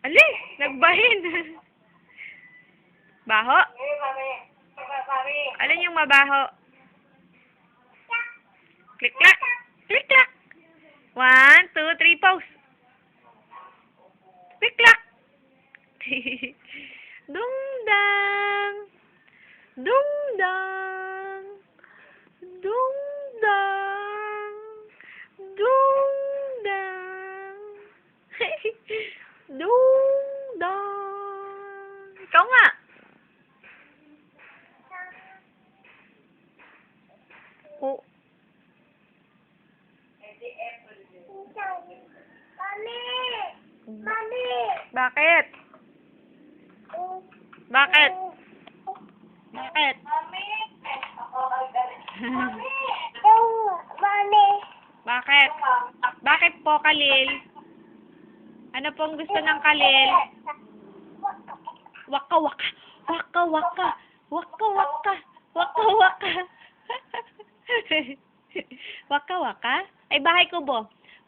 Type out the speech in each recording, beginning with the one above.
Ali, nagbahin. Baho? Alin yung mabaho? Klik-klak. Klik-klak. 1, 2, 3, pause. Klik-klak. Dungdang. Dungdang. Dungdang. Dungdang. Dungdang. Ikaw nga. Oh. Mami! Bakit? Bakit? Bakit? Mami! Mami! Bakit? Bakit po, Kalil? Ano pong gusto ng Kalil? Waka waka. Waka waka. Waka waka. Waka waka. Waka waka? Ay, bahay kubo.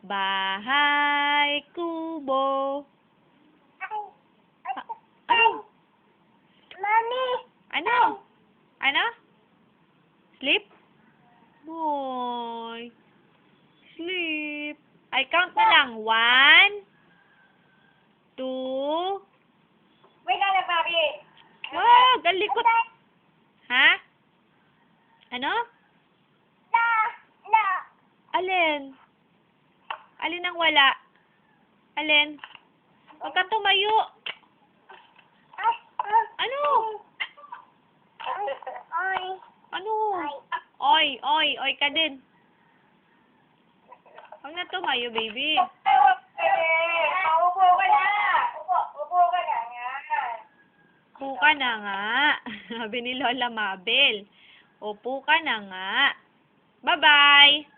Bahay kubo. Ano? Mami! Ano? Ano? Sleep? Boy. Sleep. Ay, count na lang. 1, 2. Wait na lang, Mami! Wow, galikot. Ha? Ano? Na! Alin? Alin ang wala? Alin? Huwag ka tumayo. Ano? Ay! Ano? Oy, oy, oy ka din. Huwag na tumayo, baby. Upo ka na! Upo ka na nga! Upo ka na nga. Sabi ni Lola Mabel. Upo ka na nga. Bye-bye.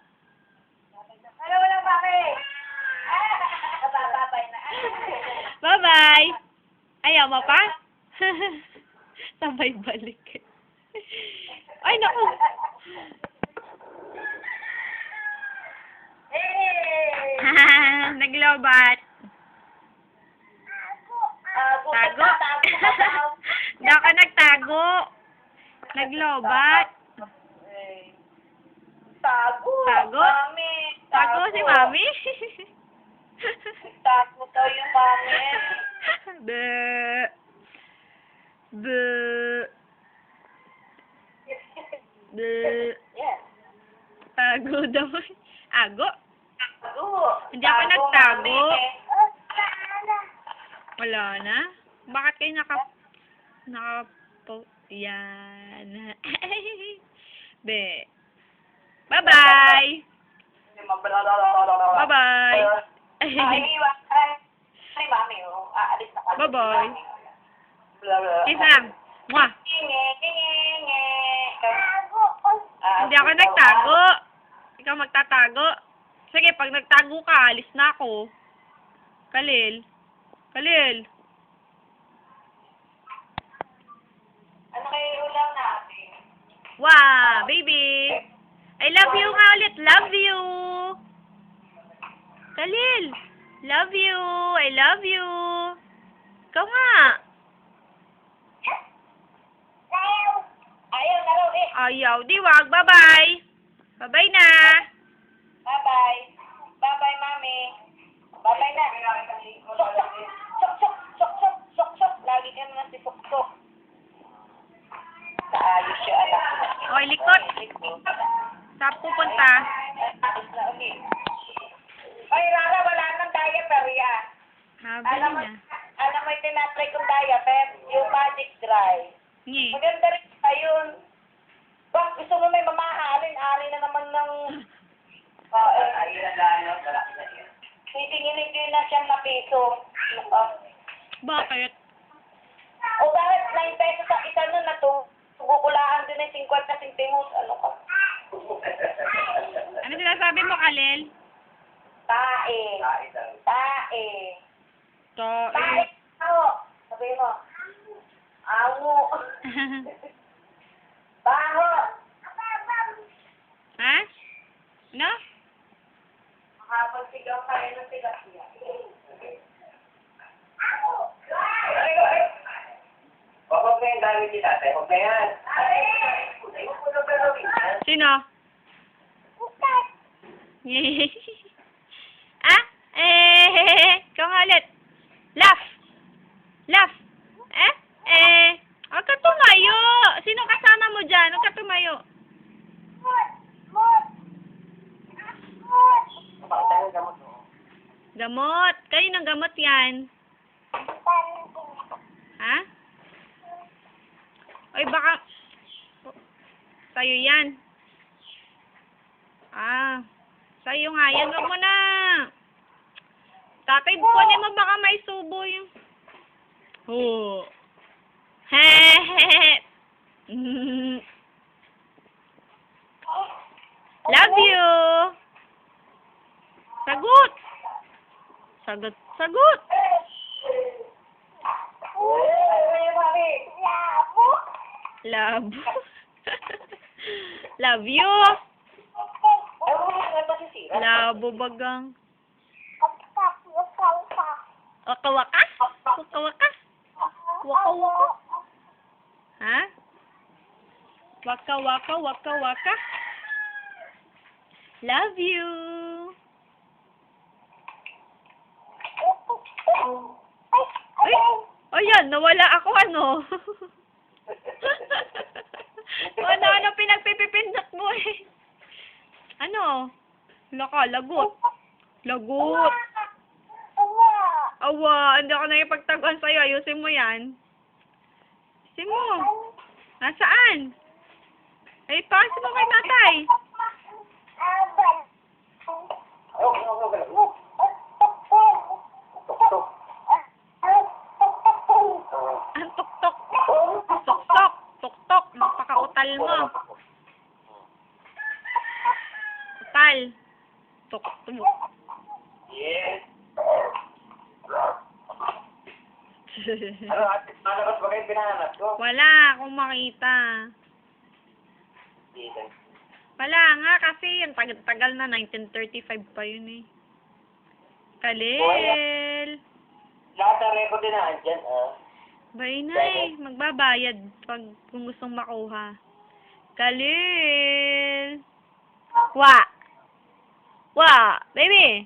Ano walang bakit? Bababay na. Bye-bye. Ayaw mo pa? Sabay balik. Ay, naku. Naglobat. Tago. Hindi ako nagtago. Naglobat. Tago. Tago? Mami. Tago si Mami. Tago daw yung mami. Be. Be. Be. Yes. Tago daw. Ago? Tago. Hindi ako nagtago. Mami. Wala na? Bakit kayo yan. Be. Bye-bye. Bye-bye. Ay, mami, oh. Aalis na kami. Bye-bye. Kiss lang. Mwah. Hindi ako nagtago. Ikaw magtatago. Sige, pag nagtago ka, alis na ako. Kalil. Kalil. Ano kayo ulam natin? Wow, baby. I love you nga ulit. Love you. Kalil. Love you. I love you. Ikaw nga. Ayaw na raw eh. Ayaw. Di wag. Bye-bye. Bye-bye na. Bye-bye. Bye-bye, mami. Bye-bye na. Sok. Lagi ka naman si Sok. Kaayos siya, anak. Oy, likot. Saan pupunta? Ay, Rara, wala nang diaper, ya. Habali Alam mo yung tinatry kong diaper, yung Magic Dry. Nge. Maganda rin ayun. Bak, gusto mo may mamahalin-ari na naman ng... ayun na lang, malaki na yun. Titinginin ko na siyang na piso. Bakit? O bakit 9 pesos ang isa nun na to? Kukulaan din ng 50 centimos. Ano ka? Ano sinasabi mo, Kalil? Tae. Tae. Tae. Ako. Sabi mo. Ango. Baho. Ha? No? Makapagsigaw kayo ng sigaw siya. Ako. gagawin ni tatay? Huwag na yan. Huwag mo na gagawin yan. Sino? Ah? Ikaw nga ulit. Laugh. Laugh. Huwag ka tumayo. Sino kasama mo dyan? Huwag ka tumayo. Gamot. Kayo ng gamot yan. Ha? Ay, baka... Sa'yo yan. Sa'yo nga yan. Huwag mo na. Tatay, kunin mo baka may subo yung... Oh. Hehehe. Love you. Sagot. Sagot. Sagot. Love. Love you. Labo bagang. Waka-waka? Waka-waka? Waka-waka? Ha? Waka-waka, waka-waka? Love you. Ay! Ayan, nawala ako ano. Ano pinagpipipindot mo eh. Ano? Laka, lagot. Lagot. Awa, hindi ako nakipagtaguan sa'yo. Ayusin mo yan. Ayusin mo. Nasaan? Ay, pasin mo kay tatay. Ang tok-tok. Tok-tok. Tok-tok. Magpakautal mo. Utal. Tok-tok. Yes. Ano ba kayo pinahanap ko? Wala akong makita. Wala nga kasi yung tagal na 1935 pa yun eh. Kalil. Lahat ng record din na andyan, Bay na eh. Magbabayad pag kung gustong makuha. Kalil. Wa. Wa. Baby.